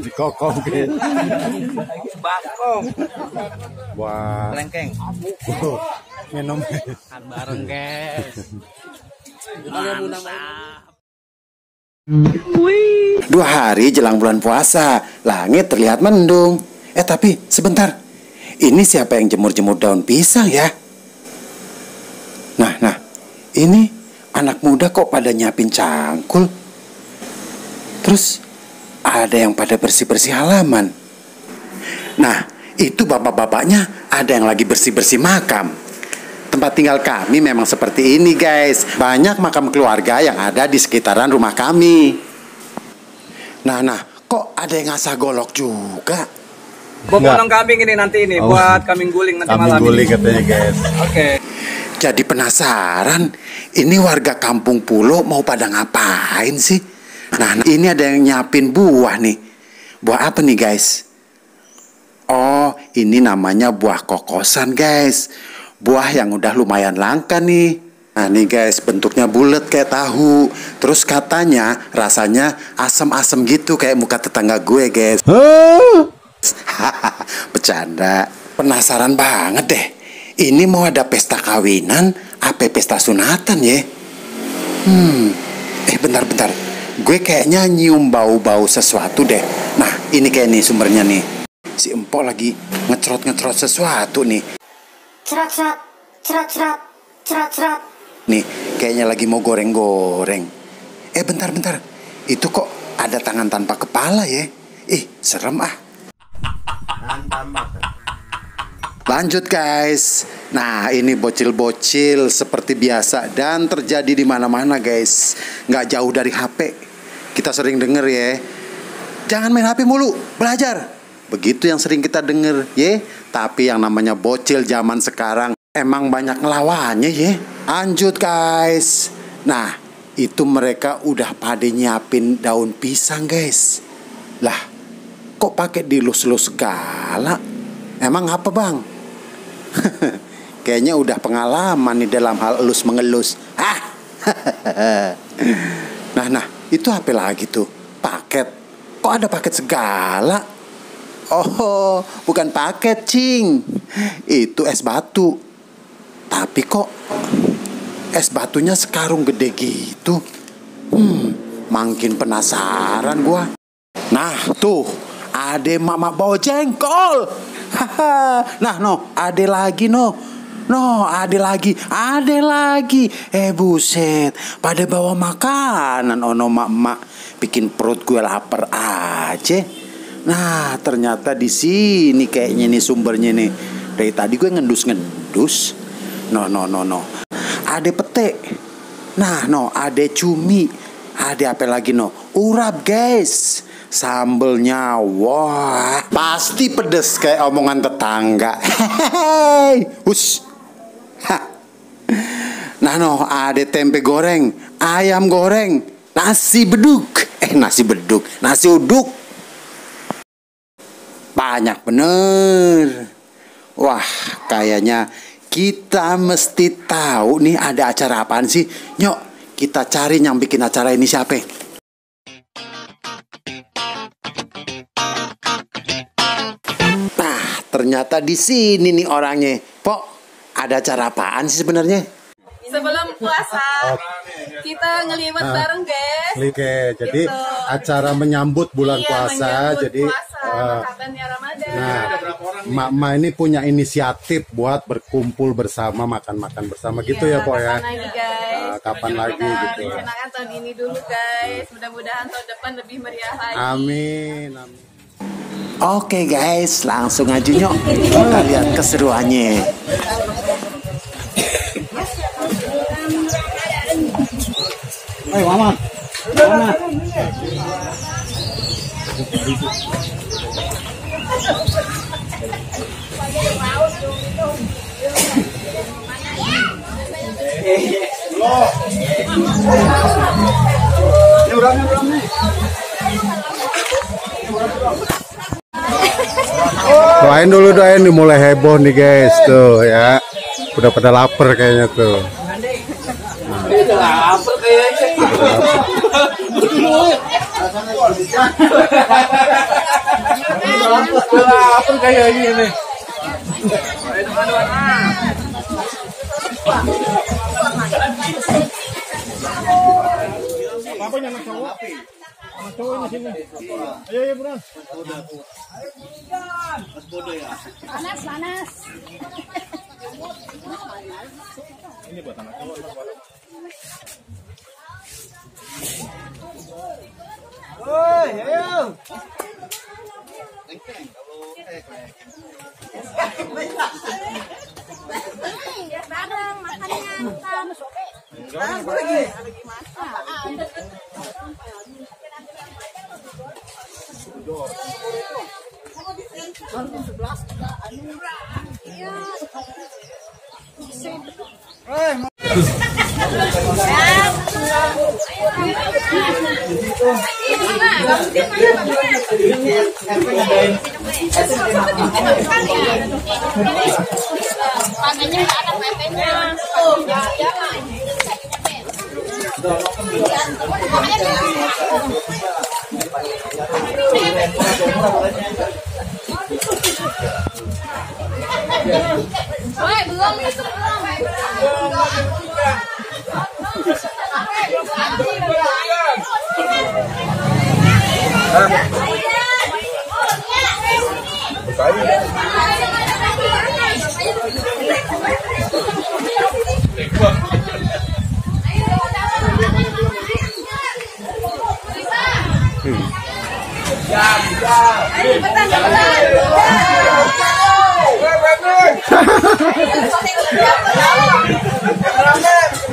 Dikokong ke. Bakong. Wah. Lengkeng. Minum. Kan bareng, guys. Mantap. 2 hari jelang bulan puasa, langit terlihat mendung. Tapi sebentar, ini siapa yang jemur-jemur daun pisang ya? Nah, ini anak muda kok pada nyiapin cangkul. Terus ada yang pada bersih-bersih halaman. Nah, itu bapak-bapaknya ada yang lagi bersih-bersih makam. Tempat tinggal kami memang seperti ini, guys. Banyak makam keluarga yang ada di sekitaran rumah kami. Nah, kok ada yang ngasah golok juga? Potong kambing ini nanti ini buat kambing guling nanti malam. Kambing guling katanya, guys. Oke. Jadi penasaran, ini warga Kampung Pulo mau pada ngapain sih? Nah, ini ada yang nyiapin buah nih. Buah apa nih, guys? Oh, ini namanya buah kokosan, guys. Buah yang udah lumayan langka nih. Nah nih guys, bentuknya bulat kayak tahu. Terus katanya rasanya asem-asem gitu kayak muka tetangga gue, guys. Bercanda. Penasaran banget deh. Ini mau ada pesta kawinan apa pesta sunatan ya? Bentar. Gue kayaknya nyium bau-bau sesuatu deh. Nah, ini kayak nih sumbernya nih. Si Empok lagi ngecrot sesuatu nih. Cerat. Nih, kayaknya lagi mau goreng-goreng. Bentar. Itu kok ada tangan tanpa kepala ya? Serem ah. Lanjut guys. Nah, ini bocil-bocil seperti biasa dan terjadi di mana-mana guys. Nggak jauh dari HP. Kita sering denger ya. Jangan main HP mulu, belajar. Begitu yang sering kita denger ya. Tapi yang namanya bocil zaman sekarang emang banyak ngelawannya ya. Lanjut guys. Nah, itu mereka udah pada nyiapin daun pisang guys. Lah, kok pakai dilus-lus segala? Emang apa bang? Kayaknya udah pengalaman nih dalam hal elus mengelus. Nah, itu apa lagi tuh? Paket. Kok ada paket segala? Oh, bukan paket, cing. Itu es batu. Tapi kok es batunya sekarung gede gitu? Makin penasaran gua. Nah, tuh, ada mama bawa jengkol. Nah, ada lagi ada lagi. Buset, pada bawa makanan mak bikin perut gue lapar aja. Nah, ternyata di sini kayaknya nih sumbernya nih. Dari tadi gue ngendus. No. Ada pete. Nah, ada cumi. Ada apa lagi urap, guys. Sambelnya wah, pasti pedes kayak omongan tetangga. Hehehe. Hush. Nah, ada tempe goreng, ayam goreng, nasi uduk. Banyak bener. Wah, kayaknya kita mesti tahu nih ada acara apaan sih. Nyok, kita cari yang bikin acara ini siapa. Nah, ternyata di sini nih orangnya. Pok, ada acara apaan sih sebenarnya? Sebelum puasa, kita ngeliwat bareng, guys. Jadi gitu. Acara menyambut bulan puasa. Menyambut jadi kabarnya Ramadan. Nah, Mak ini punya inisiatif buat berkumpul bersama, makan-makan bersama gitu ya, Pok ya. Lagi, guys. Kapan lagi gitu. Rencanakan tahun ini dulu, guys. Mudah-mudahan tahun depan lebih meriah lagi. Amin. Oke guys, langsung aja nyok. Kita lihat keseruannya. Ayo mama. Doain dimulai heboh nih guys tuh ya. Udah pada lapar kayaknya tuh. Apa kayak ini? Apa yang anak cowok? Anak cowok ini sini. Ayo ya bro. Panas, panas. Ini buat anak cowok. Woi, ayo. Bareng makannya. Makanya nggak ada PP-nya. Woi, belum itu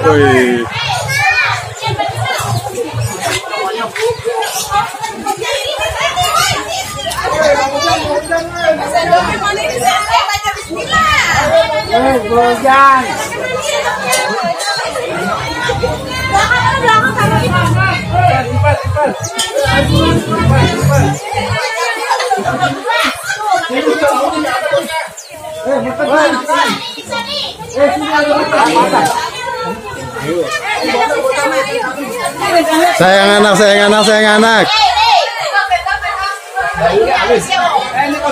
Wih. Sayang anak, sayang anak, sayang anak.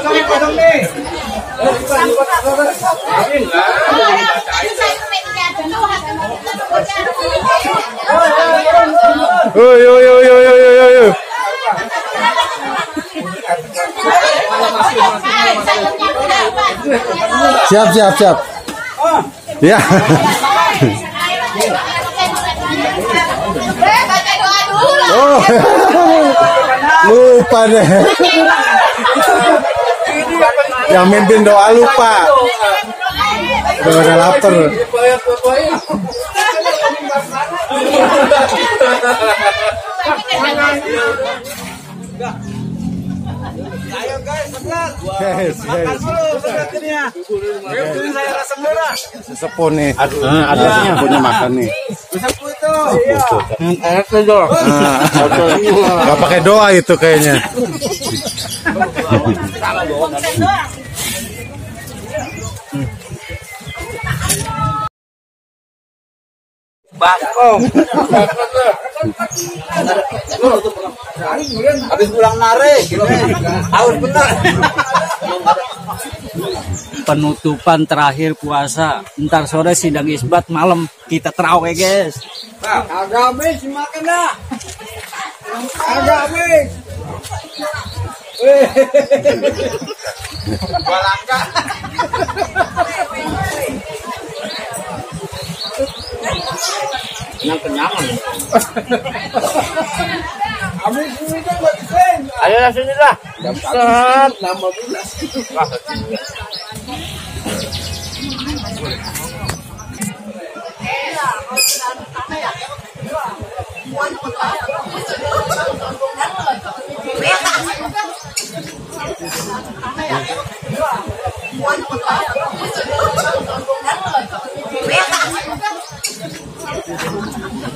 Ini kosong nih. Oi, oi, oi, oi, oi, oi, oi. Siap, siap, siap. Ya. Oh, lupa deh. Yang mimpin doa lupa. Udah lapar. Ayo guys, sebelah. Yes, yes. Sebelah sini ya. Ini saya rasa merah. Sesepuh nih. Adanya punya makan nih. Sesepuh itu. Iya. Gak pakai doa itu kayaknya. Bakong. Habis pulang narik, haus benar. Penutupan terakhir puasa. Ntar sore sidang isbat, malam kita terawih guys. Agak habis makan dah. Agak habis. Balangka. Kenyang-kenyangan. Habis ini kan buat desain. Ayo lah sini lah. Set, nambah bulas.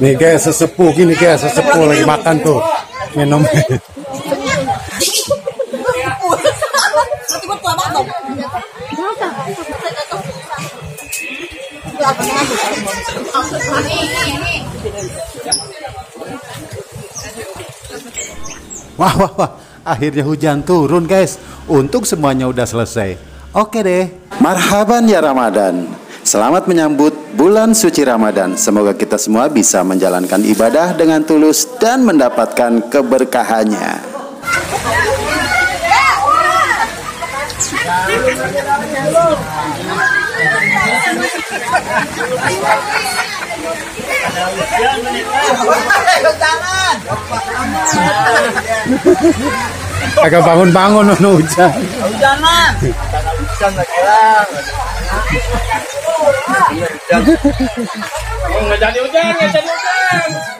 Nih guys, sesepuh gini guys, sesepuh lagi makan tuh. Minum. Wah, wah, wah. Akhirnya hujan turun guys. Untung semuanya udah selesai. Oke deh. Marhaban ya Ramadan. Selamat menyambut bulan suci Ramadan. Semoga kita semua bisa menjalankan ibadah dengan tulus dan mendapatkan keberkahannya. Agak bangun-bangun hujan. Hujanan. Hujan lagi lah. Nggak jadi hujan, nggak jadi hujan.